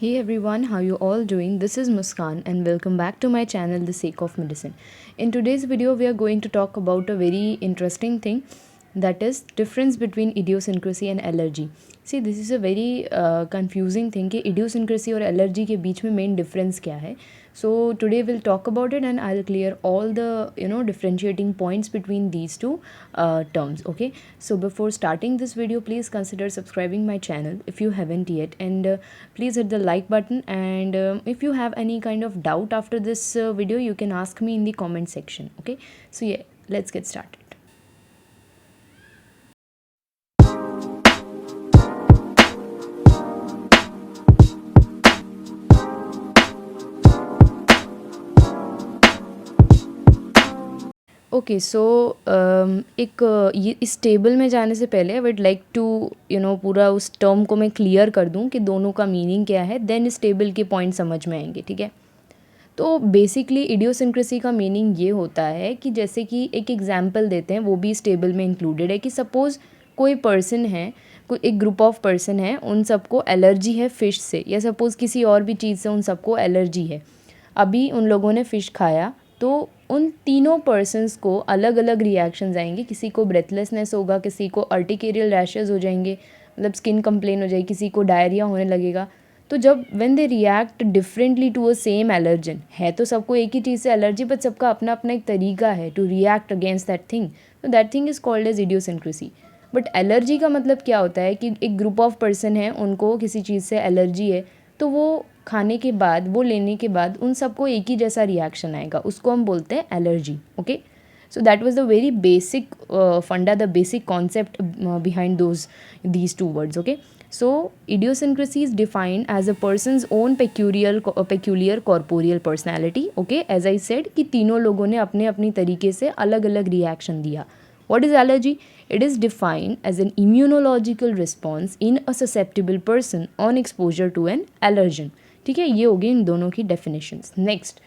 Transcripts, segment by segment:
Hey everyone, how you all doing? This is Muskan and welcome back to my channel The Sake of Medicine. In today's video we are going to talk about a very interesting thing, that is difference between idiosyncrasy and allergy. See, this is a very confusing thing कि idiosyncrasy और allergy के बीच में main difference क्या है. So today we'll talk about it and I'll clear all the differentiating points between these two terms. Okay, so before starting this video, please consider subscribing my channel if you haven't yet, and please hit the like button, and if you have any kind of doubt after this video, you can ask me in the comment section. Okay, so yeah, let's get started. Okay so एक ये इस table में जाने से पहले I would like to पूरा उस term को मैं क्लियर कर दूं कि दोनों का मीनिंग क्या है, देन इस टेबल के पॉइंट समझ में आएंगे. ठीक है, तो बेसिकली इडियोसिंक्रेसी का मीनिंग ये होता है कि जैसे कि एक एग्जांपल देते हैं, वो भी इस टेबल में इंक्लूडेड है कि सपोज़ कोई पर्सन है, कोई एक ग्रुप ऑफ पर्सन है, उन सबको एलर्जी है फ़िश से, या सपोज़ किसी और भी चीज़ से उन सबको एलर्जी है. अभी उन लोगों ने फ़िश खाया तो उन तीनों पर्सन्स को अलग अलग रिएक्शंस आएंगे. किसी को ब्रेथलेसनेस होगा, किसी को अर्टिकेरियल रैशेज़ हो जाएंगे, मतलब स्किन कंप्लेन हो जाएगी, किसी को डायरिया होने लगेगा. तो जब when they react differently to a same allergen, है तो सबको एक ही चीज़ से एलर्जी, बट सबका अपना अपना एक तरीका है to react against that thing, तो that thing is called as idiosyncrasy. But allergy का मतलब क्या होता है कि एक ग्रुप ऑफ पर्सन है, उनको किसी चीज़ से एलर्जी है, तो वो खाने के बाद, वो लेने के बाद उन सबको एक ही जैसा रिएक्शन आएगा, उसको हम बोलते हैं allergy. Okay, so that was the very basic funda, the basic concept behind these two words. Okay, so idiosyncrasy is defined as a person's own peculiar corporeal personality. Okay, as I said कि तीनों लोगों ने अपने अपनी तरीके से अलग अलग रिएक्शन दिया. What is allergy? It is defined as an immunological response in a susceptible person on exposure to an allergen. ठीक है, ये हो गई इन दोनों की डेफिनेशंस. नेक्स्ट,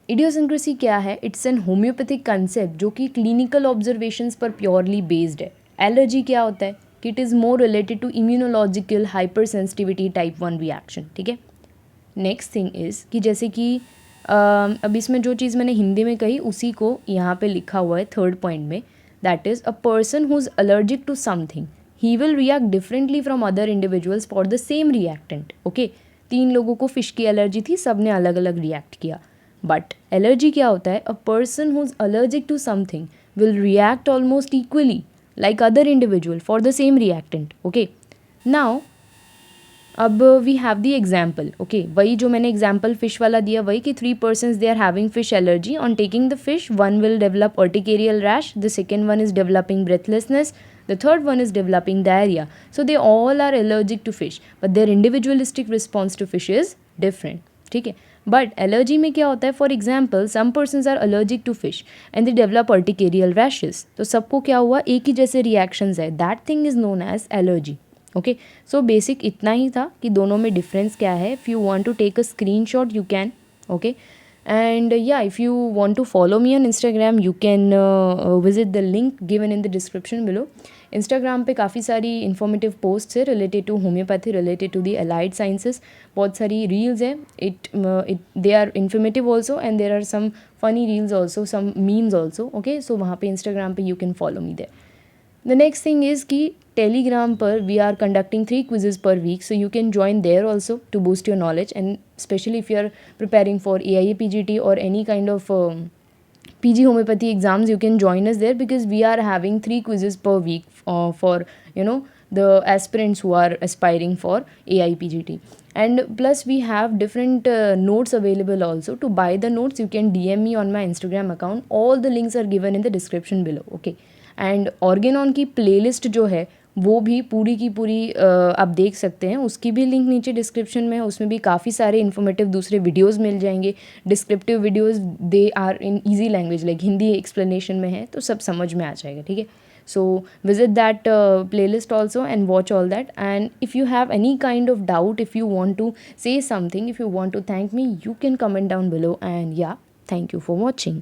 इडियोसिंक्रेसी क्या है? इट्स एन होम्योपैथिक कंसेप्ट जो कि क्लिनिकल ऑब्जर्वेशंस पर प्योरली बेस्ड है. एलर्जी क्या होता है कि it is more related to immunological hypersensitivity type 1 reaction. ठीक है, नेक्स्ट थिंग इज़ कि जैसे कि अब इसमें जो चीज़ मैंने हिंदी में कही उसी को यहाँ पे लिखा हुआ है थर्ड पॉइंट में, that is a person who is allergic to something, he will react differently from other individuals for the same reactant. Okay, तीन लोगों को फ़िश की एलर्जी थी, सब ने अलग अलग रिएक्ट किया. बट एलर्जी क्या होता है? A person who is allergic to something will react almost equally like other individual for the same reactant. Okay, now अब we have the example. Okay, वही जो मैंने एग्जाम्पल फ़िश वाला दिया, वही कि 3 persons they are having fish allergy. On taking the fish, one will develop urticarial rash, the second one is developing breathlessness, the third one is developing diarrhea. So they all are allergic to fish, but their individualistic response to fish is different. ठीक है, but allergy में क्या होता है? For example, some persons are allergic to fish and they develop urticarial rashes. तो सबको क्या हुआ? एक ही जैसे रिएक्शंस है. That thing is known as allergy. Okay, so basic इतना ही था कि दोनों में डिफरेंस क्या है. If you want to take a screenshot you can. Okay, and yeah, if you want to follow me on Instagram you can visit the link given in the description below. Instagram पे काफ़ी सारी informative posts है related to homeopathy, related to the allied sciences. बहुत सारी reels है. It they are informative also and there are some funny reels also, some memes also. Okay, so वहाँ पे Instagram पे you can follow me there. The next thing is कि Telegram पर we are conducting 3 quizzes per week, so you can join there also to boost your knowledge, and especially if you are preparing for AIA PGT or any kind of PG homeopathy exams, you can join us there because we are having 3 quizzes per week for the aspirants who are aspiring for AIPGT. And plus we have different notes available also. To buy the notes you can DM me on my Instagram account. All the links are given in the description below. Okay, and Organon की playlist जो है वो भी पूरी की पूरी आप देख सकते हैं. उसकी भी लिंक नीचे डिस्क्रिप्शन में है. उसमें भी काफ़ी सारे इन्फॉर्मेटिव दूसरे वीडियोस मिल जाएंगे, descriptive videos. They are in easy language, like Hindi explanation में है, तो सब समझ में आ जाएगा. ठीक है, so visit that playlist also and watch all that. And if you have any kind of doubt, if you want to say something, if you want to thank me, you can comment down below. And yeah, thank you for watching.